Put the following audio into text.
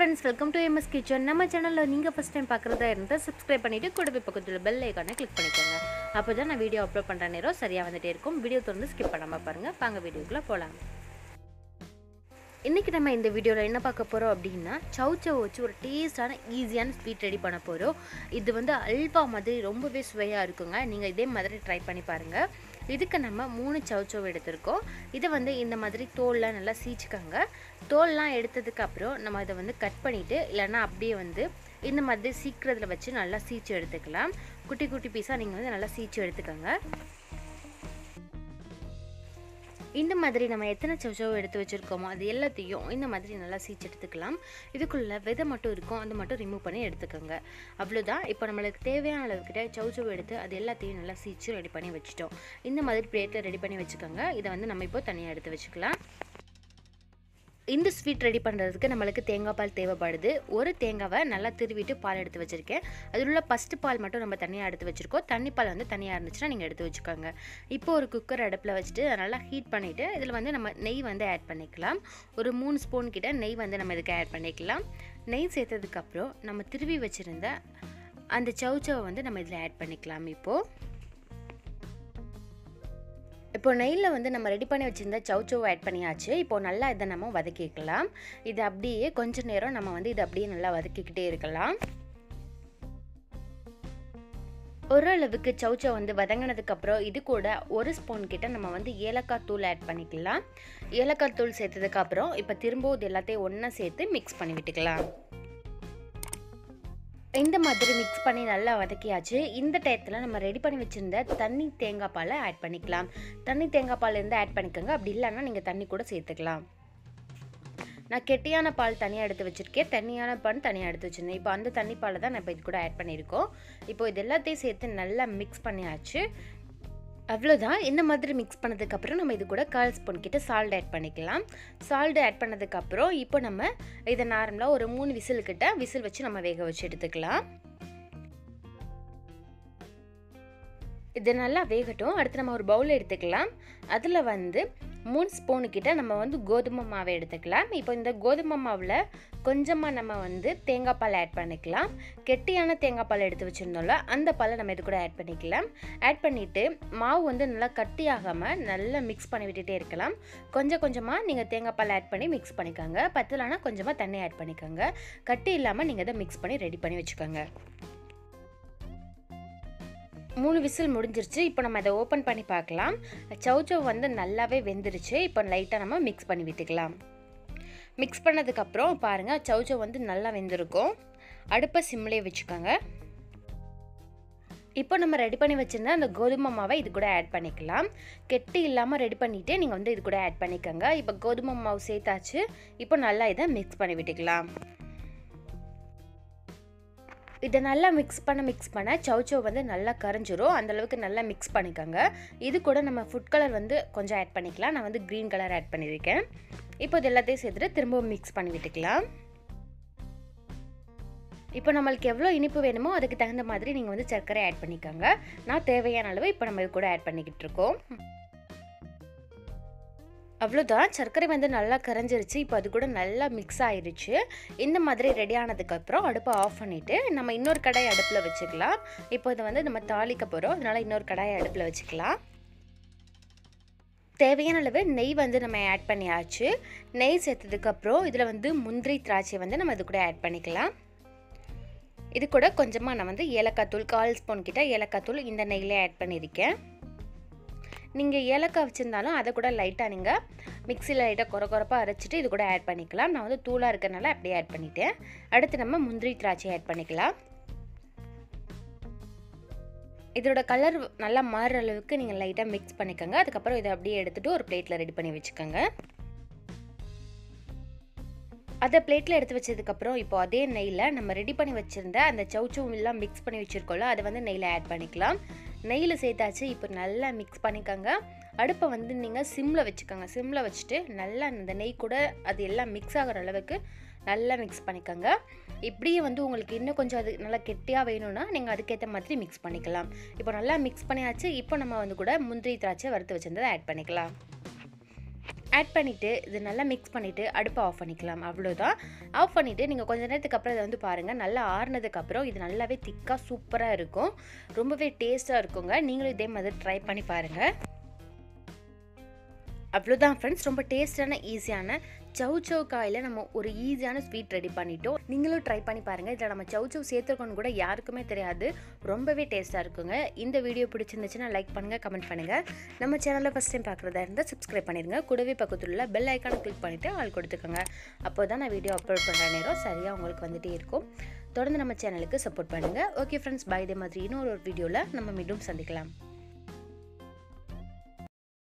friends, welcome to MS Kitchen. நம்ம சேனல்ல நீங்க ஃபர்ஸ்ட் டைம் பார்க்கறதா இருந்தா subscribe பண்ணிட்டு கூடவே பக்கத்துல bell ஐகானை click பண்ணிக்கோங்க. அப்பதான் நான் வீடியோ அப்லோட் பண்ற நேரம் சரியா வந்துட்டே இருக்கும். வீடியோ தொடர்ந்து skip பண்ணாம பாருங்க. வாங்க வீடியோக்குள்ள போலாம். இன்னைக்கு நம்ம இந்த வீடியோல என்ன பார்க்க போறோம் அப்படினா சௌசௌ வச்சு ஒரு டேஸ்டான ஈஸியான ஸ்வீட் ரெடி பண்ண போறோம். இது வந்து அல்வா மாதிரி ரொம்பவே சுவையா இருக்குங்க. நீங்க இதே மாதிரி ட்ரை பண்ணி பாருங்க. இதுக்கு நம்ம 3 சௌசௌ எடுத்துர்க்கோம். இத வந்து இந்த மாதிரி தோல்லாம் நல்லா சீச்சிக்கங்க. தோல்லாம் எடுத்ததுக்கு அப்புறம் நம்ம இத வந்து கட் பண்ணிட்டு இல்லனா அப்படியே வந்து இந்த மாதிரி சீக்கிரத்துல வச்சு நல்லா சீச்சி எடுத்துக்கலாம். குட்டி குட்டி பீஸா நீங்க வந்து நல்லா சீச்சி எடுத்துக்கங்க. இந்த மாதிரி நம்ம எத்தனை சௌசௌ எடுத்து வச்சிருக்கோமோ அது எல்லாத்தையும் இந்த மாதிரி நல்லா சீச்சி எடுத்துக்கலாம். இதுக்குள்ள விதை மட்டும் இருக்கும், அது மட்டும் ரிமூவ் பண்ணி எடுத்துக்கோங்க. அவ்வளவுதான். இப்போ நமக்கு தேவையான அளவுக்கு சௌசௌ எடுத்து அது எல்லாத்தையும் நல்லா சீச்சி ரெடி பண்ணி வச்சிட்டோம். இந்த மாதிரி பிளேட்ல ரெடி பண்ணி வச்சுக்கோங்க. இதை வந்து நம்ம இப்போ தனியா எடுத்து வச்சுக்கலாம். இந்த ஸ்வீட் ரெடி பண்ணுறதுக்கு நம்மளுக்கு தேங்காய் பால் தேவைப்படுது. ஒரு தேங்காவை நல்லா திருவிட்டு பால் எடுத்து வச்சுருக்கேன். அதில் உள்ள ஃபஸ்ட்டு பால் மட்டும் நம்ம தனியாக எடுத்து வச்சுருக்கோம். தண்ணி பால் வந்து தனியாக இருந்துச்சுன்னா நீங்கள் எடுத்து வச்சுக்கோங்க. இப்போ ஒரு குக்கர் அடுப்பில் வச்சுட்டு நல்லா ஹீட் பண்ணிவிட்டு இதில் வந்து நம்ம நெய் வந்து ஆட் பண்ணிக்கலாம். ஒரு 3 ஸ்பூன் கிட்ட நெய் வந்து நம்ம இதுக்கு ஆட் பண்ணிக்கலாம். நெய் சேர்த்ததுக்கப்புறம் நம்ம திருவி வச்சுருந்த அந்த சௌசௌவை வந்து நம்ம இதில் ஆட் பண்ணிக்கலாம். இப்போ நெய்யில் வந்து நம்ம ரெடி பண்ணி வச்சுருந்த சௌசௌவை ஆட் பண்ணியாச்சு. இப்போ நல்லா இதை நம்ம வதக்கிக்கலாம். இது அப்படியே கொஞ்ச நேரம் நம்ம வந்து இதை அப்படியே நல்லா வதக்கிக்கிட்டே இருக்கலாம். ஓரளவுக்கு சௌசௌ வந்து வதங்கினதுக்கப்புறம் இது கூட 1 ஸ்பூன் கிட்ட நம்ம வந்து ஏலக்காய் தூள் ஆட் பண்ணிக்கலாம். ஏலக்காய் தூள் சேர்த்ததுக்கப்புறம் இப்போ திரும்பவும் இது எல்லாத்தையும் ஒன்றா சேர்த்து மிக்ஸ் பண்ணி விட்டுக்கலாம். இந்த மாதிரி மிக்ஸ் பண்ணி நல்லா வதக்கியாச்சு. இந்த டயத்தில் நம்ம ரெடி பண்ணி வச்சுருந்த தண்ணி தேங்காய் பாலை ஆட் பண்ணிக்கலாம். தண்ணி தேங்காய் பால் இருந்து ஆட் பண்ணிக்கோங்க. அப்படி இல்லைன்னா நீங்கள் தண்ணி கூட சேர்த்துக்கலாம். நான் கெட்டியான பால் தனியாக எடுத்து வச்சுருக்கேன், தண்ணியான பால் தனியாக எடுத்து வச்சுருந்தேன். இப்போ அந்த தண்ணி பாலை தான் நம்ம இது கூட ஆட் பண்ணியிருக்கோம். இப்போ இது எல்லாத்தையும் சேர்த்து நல்லா மிக்ஸ் பண்ணியாச்சு. அவ்வளோதான். இந்த மாதிரி மிக்ஸ் பண்ணதுக்கப்புறம் நம்ம இது கூட 1/4 ஸ்பூன் கிட்ட சால்ட் ஆட் பண்ணிக்கலாம். சால்ட் ஆட் பண்ணதுக்கப்புறம் இப்போ நம்ம இதை நார்மலாக ஒரு 3 விசிலுக்கிட்ட விசில் வச்சு நம்ம வேக வச்சு எடுத்துக்கலாம். இது நல்லா வேகட்டும். அடுத்து நம்ம ஒரு பவுல் எடுத்துக்கலாம். அதில் வந்து 3 ஸ்பூனு கிட்ட நம்ம வந்து கோதுமை மாவை எடுத்துக்கலாம். இப்போ இந்த கோதுமை மாவில் கொஞ்சமாக நம்ம வந்து தேங்காய் பால் ஆட் பண்ணிக்கலாம். கெட்டியான தேங்காய் பால் எடுத்து வச்சுருந்தோம்ல அந்த பாலை நம்ம இது கூட ஆட் பண்ணிக்கலாம். ஆட் பண்ணிவிட்டு மாவு வந்து நல்லா கட்டியாகாமல் நல்லா மிக்ஸ் பண்ணி விட்டுட்டே இருக்கலாம். கொஞ்சம் கொஞ்சமாக நீங்கள் தேங்காய் பால் ஆட் பண்ணி மிக்ஸ் பண்ணிக்கோங்க. பத்தலைனா கொஞ்சமாக தண்ணி ஆட் பண்ணிக்கோங்க. கட்டி இல்லாமல் நீங்கள் இதை மிக்ஸ் பண்ணி ரெடி பண்ணி வச்சுக்கோங்க. 3 விசில் முடிஞ்சிருச்சு. இப்போ நம்ம அதை ஓப்பன் பண்ணி பார்க்கலாம். சௌசௌ வந்து நல்லாவே வெந்துருச்சு. இப்போ லைட்டாக நம்ம மிக்ஸ் பண்ணி விட்டுக்கலாம். மிக்ஸ் பண்ணதுக்கப்புறம் பாருங்கள் சௌசௌ வந்து நல்லா வெந்திருக்கும். அடுப்பை சிம்லேயே வச்சுக்கோங்க. இப்போ நம்ம ரெடி பண்ணி வச்சுருந்த அந்த கோதுமை மாவை இது கூட ஆட் பண்ணிக்கலாம். கெட்டி இல்லாமல் ரெடி பண்ணிவிட்டு நீங்கள் வந்து இது கூட ஆட் பண்ணிக்கோங்க. இப்போ கோதுமை மாவு சேர்த்தாச்சு. இப்போ நல்லா இதை மிக்ஸ் பண்ணி விட்டுக்கலாம். இதை நல்லா மிக்ஸ் பண்ண சௌசௌ வந்து நல்லா கரைஞ்சிரும். அந்தளவுக்கு நல்லா மிக்ஸ் பண்ணிக்கோங்க. இது கூட நம்ம ஃபுட் கலர் வந்து கொஞ்சம் ஆட் பண்ணிக்கலாம். நான் வந்து க்ரீன் கலர் ஆட் பண்ணியிருக்கேன். இப்போ இது எல்லாத்தையும் சேர்த்துட்டு திரும்பவும் மிக்ஸ் பண்ணி விட்டுக்கலாம். இப்போ நம்மளுக்கு எவ்வளோ இனிப்பு வேணுமோ அதுக்கு தகுந்த மாதிரி நீங்கள் வந்து சர்க்கரை ஆட் பண்ணிக்கோங்க. நான் தேவையான அளவு இப்போ நம்ம இது கூட ஆட் பண்ணிக்கிட்டு இருக்கோம். அவ்வளோதான். சர்க்கரை வந்து நல்லா கரைஞ்சிருச்சு. இப்போ அது கூட நல்லா மிக்ஸ் ஆயிடுச்சு. இந்த மாதிரி ரெடி ஆனதுக்கப்புறம் அடுப்பை ஆஃப் பண்ணிவிட்டு நம்ம இன்னொரு கடாய் அடுப்பில் வச்சுக்கலாம். இப்போ இதை வந்து நம்ம தாளிக்க போகிறோம். அதனால் இன்னொரு கடாய் அடுப்பில் வச்சுக்கலாம். தேவையான அளவு நெய் வந்து நம்ம ஆட் பண்ணியாச்சு. நெய் சேர்த்ததுக்கப்புறம் இதில் வந்து முந்திரி திராட்சை வந்து நம்ம இது கூட ஆட் பண்ணிக்கலாம். இது கூட கொஞ்சமாக நான் வந்து ஏலக்காய் தூள் 1/4 ஸ்பூன் கிட்ட ஏலக்காய் தூள் இந்த நெய்யிலே ஆட் பண்ணியிருக்கேன். நீங்கள் ஏலக்காய் வச்சுருந்தாலும் அதை கூட லைட்டாக நீங்கள் மிக்சியில் லைட்டாக கொரப்பாக அரைச்சிட்டு இது கூட ஆட் பண்ணிக்கலாம். நான் வந்து தூளாக இருக்கிறனால அப்படியே ஆட் பண்ணிட்டேன். அடுத்து நம்ம முந்திரி திராட்சை ஆட் பண்ணிக்கலாம். இதோட கலர் நல்லா மாறுற அளவுக்கு நீங்கள் லைட்டாக மிக்ஸ் பண்ணிக்கோங்க. அதுக்கப்புறம் இதை அப்படியே எடுத்துகிட்டு ஒரு பிளேட்டில் ரெடி பண்ணி வச்சுக்கோங்க. அதை பிளேட்டில் எடுத்து வச்சதுக்கப்புறம் இப்போ அதே நெய்யில் நம்ம ரெடி பண்ணி வச்சுருந்த அந்த சௌசௌ எல்லாம் மிக்ஸ் பண்ணி வச்சுருக்கோம்ல அதை வந்து நெய்யில் ஆட் பண்ணிக்கலாம். நெய்யில் சேர்த்தாச்சு. இப்போ நல்லா மிக்ஸ் பண்ணிக்கோங்க. அடுப்பை வந்து நீங்கள் சிம்மில் வச்சுக்கோங்க. சிம்மில் வச்சுட்டு நல்லா அந்த நெய் கூட அது எல்லாம் மிக்ஸ் ஆகிற அளவுக்கு நல்லா மிக்ஸ் பண்ணிக்கோங்க. இப்படியே வந்து உங்களுக்கு இன்னும் கொஞ்சம் அது நல்லா கெட்டியாக வேணும்னா நீங்கள் அதுக்கேற்ற மாதிரி மிக்ஸ் பண்ணிக்கலாம். இப்போ நல்லா மிக்ஸ் பண்ணியாச்சு. இப்போ நம்ம வந்து கூட முந்திரி திராட்சை வறுத்து வச்சுருந்ததை ஆட் பண்ணிக்கலாம். ஆட் பண்ணிவிட்டு இது நல்லா மிக்ஸ் பண்ணிவிட்டு அடுப்பை ஆஃப் பண்ணிக்கலாம். அவ்வளோதான். ஆஃப் பண்ணிவிட்டு நீங்கள் கொஞ்சம் நேரத்துக்கு அப்புறம் இதை வந்து பாருங்கள், நல்லா ஆறுனதுக்கப்புறம் இது நல்லாவே திக்காக சூப்பராக இருக்கும், ரொம்பவே டேஸ்ட்டாக இருக்குங்க. நீங்களும் இதே மாதிரி ட்ரை பண்ணி பாருங்கள். அவ்வளோதான் ஃப்ரெண்ட்ஸ், ரொம்ப டேஸ்டான ஈஸியான சவ் காயில் நம்ம ஒரு ஈஸியான ஸ்வீட் ரெடி பண்ணிட்டோம். நீங்களும் ட்ரை பண்ணி பாருங்கள். இதில் நம்ம சவ் சேர்த்துருக்கோன்னு கூட யாருக்குமே தெரியாது, ரொம்பவே டேஸ்ட்டாக இருக்குங்க. இந்த வீடியோ பிடிச்சிருந்துச்சுன்னா லைக் பண்ணுங்கள், கமெண்ட் பண்ணுங்கள். நம்ம சேனலில் ஃபஸ்ட் டைம் பார்க்குறதா இருந்தால் சப்ஸ்கிரைப் பண்ணிடுங்க. கூடவே பக்கத்தில் உள்ள பெல் ஐக்கானை கிளிக் பண்ணிவிட்டு ஆள் கொடுத்துக்கோங்க. அப்போ தான் நான் வீடியோ அப்லோட் பண்ணுற நேரம் சரியாக உங்களுக்கு வந்துகிட்டே இருக்கும். தொடர்ந்து நம்ம சேனலுக்கு சப்போர்ட் பண்ணுங்கள். Okay friends, bye. இதே மாதிரி இன்னொரு வீடியோவில் நம்ம மீண்டும் சந்திக்கலாம்.